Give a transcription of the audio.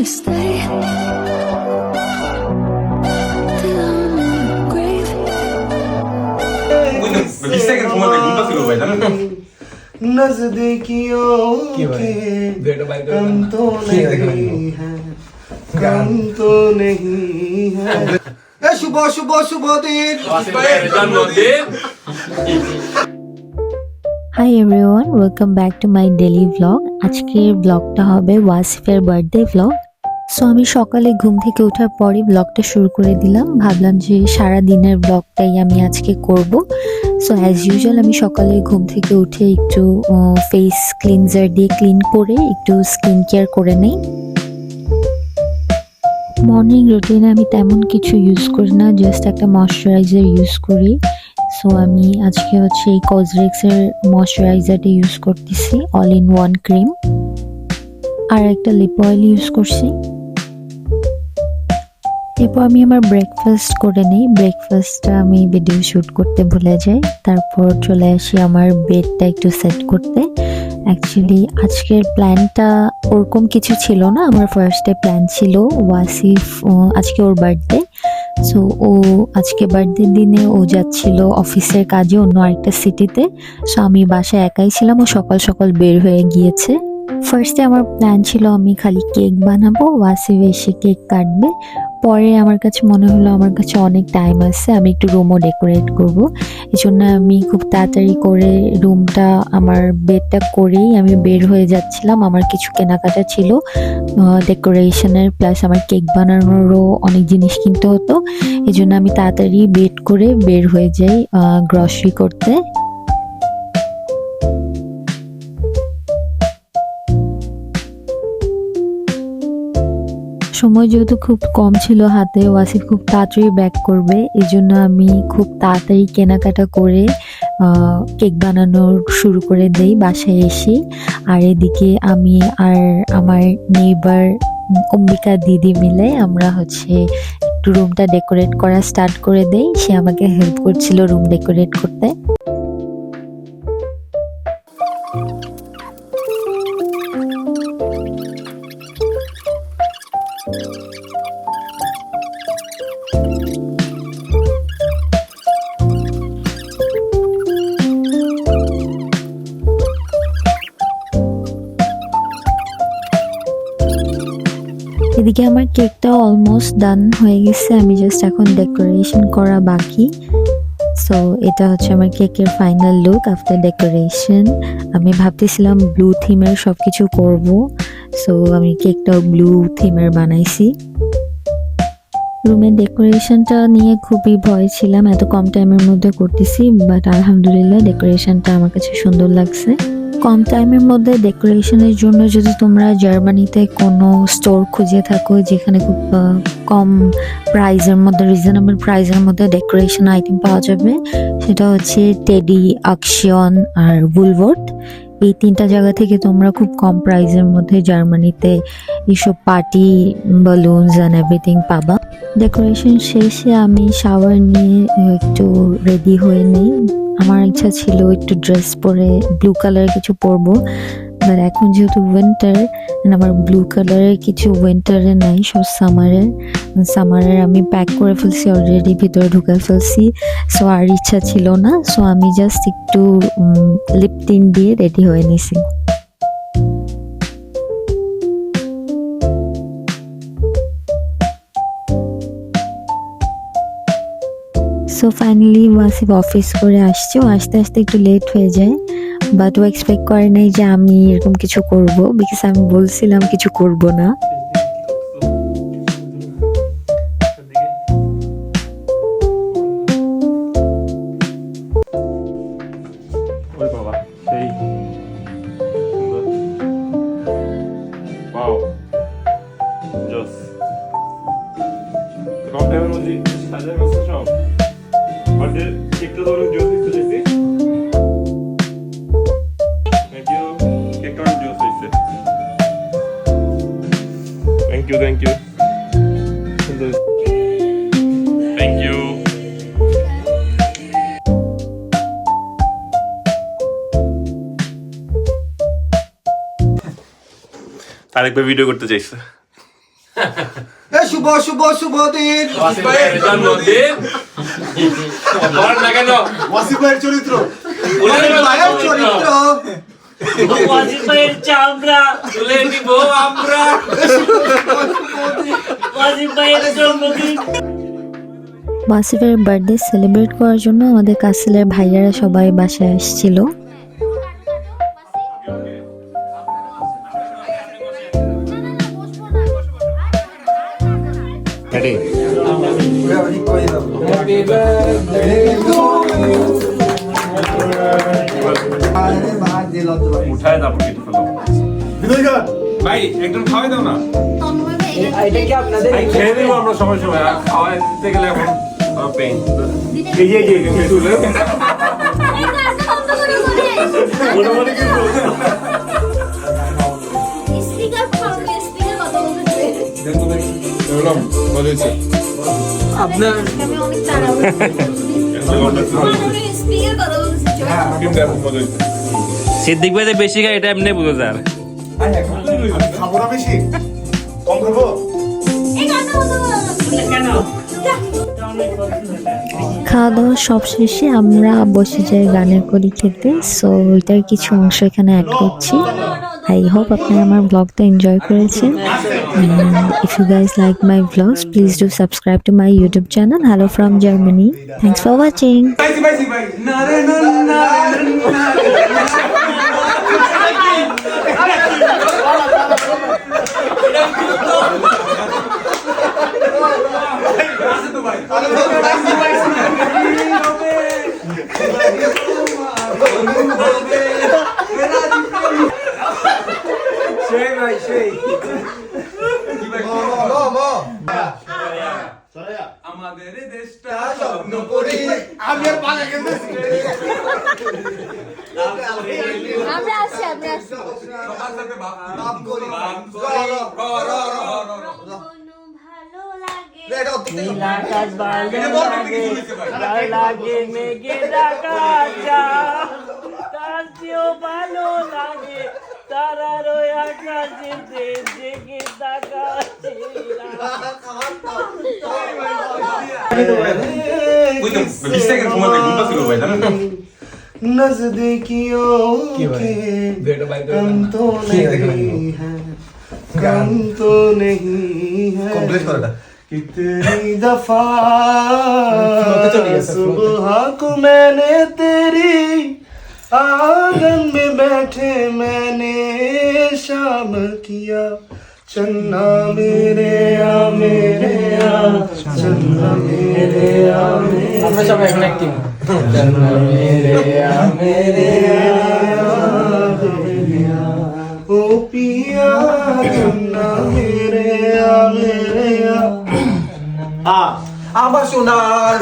to stay. Till I'm in the grave. नजदीकियों के कम तो नहीं है, कम तो नहीं है। শুভ শুভ শুভ দিন। Hi everyone, welcome back to my daily vlog. আজকের ব্লগটা হবে ওয়াসিফের বার্থডে ভ্লগ। সো আমি সকালে ঘুম থেকে ওঠার পরই ব্লগটা শুরু করে দিলাম। ভাবলাম যে সারা দিনের ব্লগটাই আমি আজকে করব। সো অ্যাজ ইউজুয়াল আমি সকালে ঘুম থেকে উঠে একটু ফেস ক্লিনজার দিয়ে ক্লিন করে একটু স্কিন কেয়ার করে নেই। মর্নিং রুটিনে আমি তেমন কিছু ইউজ করি না, জাস্ট একটা ময়শ্চারাইজার ইউজ করি। সো আমি আজকে হচ্ছে এই কসরেক্সের ময়শ্চারাইজারটা ইউজ করতেছি, অল ইন ওয়ান ক্রিম, আর একটা লিপ অয়েল ইউজ করছি। এরপর আমি আমার ব্রেকফাস্ট করে নিই। ব্রেকফাস্টটা আমি ভিডিও শ্যুট করতে ভুলে যাই। তারপর চলে আসি আমার বেডটা একটু সেট করতে। অ্যাকচুয়ালি আজকের প্ল্যানটা ওরকম কিছু ছিল না। আমার ফার্স্টে প্ল্যান ছিল ওয়াসিফ, আজকে ওর বার্থডে। সো ও আজকে বার্থডের দিনে ও যাচ্ছিল অফিসের কাজে অন্য আরেকটা সিটিতে। সো আমি বাসায় একাই ছিলাম, ও সকাল সকাল বের হয়ে গিয়েছে। ফার্স্টে আমার প্ল্যান ছিল আমি খালি কেক বানাবো, ওয়াসিফ এসে কেক কাটবে। পরে আমার কাছে মনে হলো আমার কাছে অনেক টাইম আছে, আমি একটু রুমও ডেকোরেট করব। এই জন্য আমি খুব তাড়াতাড়ি করে রুমটা, আমার বেডটা করেই আমি বের হয়ে যাচ্ছিলাম। আমার কিছু কেনাকাটা ছিল ডেকোরেশনের, প্লাস আমার কেক বানানোরও অনেক জিনিস কিনতে হতো। এই জন্য আমি তাড়াতাড়ি বেড করে বের হয়ে যাই গ্রসারি করতে। সময় যেহেতু খুব কম ছিল হাতে, ওয়াসিফ খুব তাড়াতাড়ি ব্যাক করবে, এই জন্য আমি খুব তাড়াতাড়ি কেনাকাটা করে কেক বানানো শুরু করে দেই বাসায় এসে। আর এদিকে আমি আর আমার নেইবার অম্বিকা দিদি মিলে আমরা হচ্ছে একটু রুমটা ডেকোরেট করা স্টার্ট করে দেই। সে আমাকে হেল্প করছিল রুম ডেকোরেট করতে। এদিকে আমার কেকটা অলমোস্ট ডান হয়ে গেছে, আমি জাস্ট এখন ডেকোরেশন করা বাকি। সো এটা হচ্ছে আমার কেকের ফাইনাল লুক আফটার ডেকোরেশন। আমি ভাবতেছিলাম ব্লু থিমের সব কিছু করবো, সো আমি কেকটাও ব্লু থিমের বানাইছি। রুমের ডেকোরেশনটা নিয়ে খুবই ভয় ছিলাম, এত কম টাইমের মধ্যে করতেছি, বাট আলহামদুলিল্লাহ ডেকোরেশনটা আমার কাছে সুন্দর লাগছে। কম টাইমের মধ্যে ডেকোরেশনের জন্য যদি তোমরা জার্মানিতে কোনো স্টোর খুঁজে থাকো যেখানে খুব কম প্রাইসের মধ্যে, রিজনেবল প্রাইসের মধ্যে ডেকোরেশন আইটেম পাওয়া যাবে, সেটা হচ্ছে টেডি, আকশিয়ন আর বুলওয়ার্থ। এই তিনটা জায়গা থেকে তোমরা খুব কম প্রাইসের মধ্যে জার্মানিতে এইসব পার্টি বালুনস অ্যান্ড এভরিথিং পাবা। ডেকোরেশন শেষে আমি শাওয়ার নিয়ে একটু রেডি হয়ে নেই। আমার ইচ্ছা ছিল একটু ড্রেস পরে ব্লু কালারের কিছু পরবো, বাট এখন যেহেতু উইন্টার, আমার ব্লু কালারের কিছু উইন্টারে নাই, সব সামারের আমি প্যাক করে ফেলছি অলরেডি, ভিতরে ঢুকে ফেলছি। সো আর ইচ্ছা ছিল না, সো আমি জাস্ট একটু লিপ টিন্ট দিয়ে রেডি হয়ে নিছি। সো ফাইনালি ওয়াসিফ অফিস করে আসছে। ও আস্তে আস্তে একটু লেট হয়ে যায়, বাট ও এক্সপেক্ট করে নাই যে আমি এরকম কিছু করব, বিকজ আমি বলছিলাম কিছু করব না। কেকটা তো অনেক জোস হয়েছে দেখছি। থ্যাংক ইউ, কেকটা অনেক জোস হয়েছে। Thank you, thank you, thank you. আরেকবার ভিডিও করতে চাইছে। এ শুভ শুভ শুভ দিন। জন্মদিন বল না কেন ওয়াসিফ ভাইয়ের চরিত্র, বলে ভাইয়ের চরিত্র। ওয়াজিফের চামড়া তুলে নিব আমরা ওয়াজিফের জন্মদিন ওয়াসিফের বার্থডে সেলিব্রেট করার জন্য আমাদের কাসেলের ভাইয়ারা সবাই বাসায় আসছিল। উঠায় তারপর কেটে ফেলো। ভাই একদম খাওয়াই দাও না। খেয়ে দেবো আমরা সময় সময়, আর খাওয়াই দিতে গেলে এখন পেইন। এই যে তুলে মোটামুটি কিন্তু সিদ্দিক ভাই বেশি খায় এটা এমনি বুঝো স্যার খাবো না বেশি, কম খাবো। কেন খাওয়া দাওয়া সব শেষে আমরা বসে যাই গানের কলি খেতে। সো ওইটার কিছু অংশ এখানে অ্যাড করছি। আই হোপ আপনারা আমার ব্লগটা এনজয় করেছেন। If you guys like my blogs, please do subscribe to my YouTube channel hello from Germany. Thanks for watching. আমাদের দেশটা স্বপ্ন করি, আমি আর পাগা খেলতেছি। আমরা আসছি সবার সাথে বাপ করি, ভালো লাগে আকাশ ভালো লাগে মেঘে ঢাকা চাঁদ, তার চেয়েও ভালো লাগে তারার ওই আকাশেতে জেগে থাকা नजदीकियों के कम तो नहीं है, कम तो नहीं है। कितनी दफा सुबह को मैंने तेरी आंगन में बैठे मैंने शाम किया। चन्ना मेरे आ चन्ना मेरे आ चन्ना मेरे आ ओ पिया चन्ना मेरे आ আমার সোনার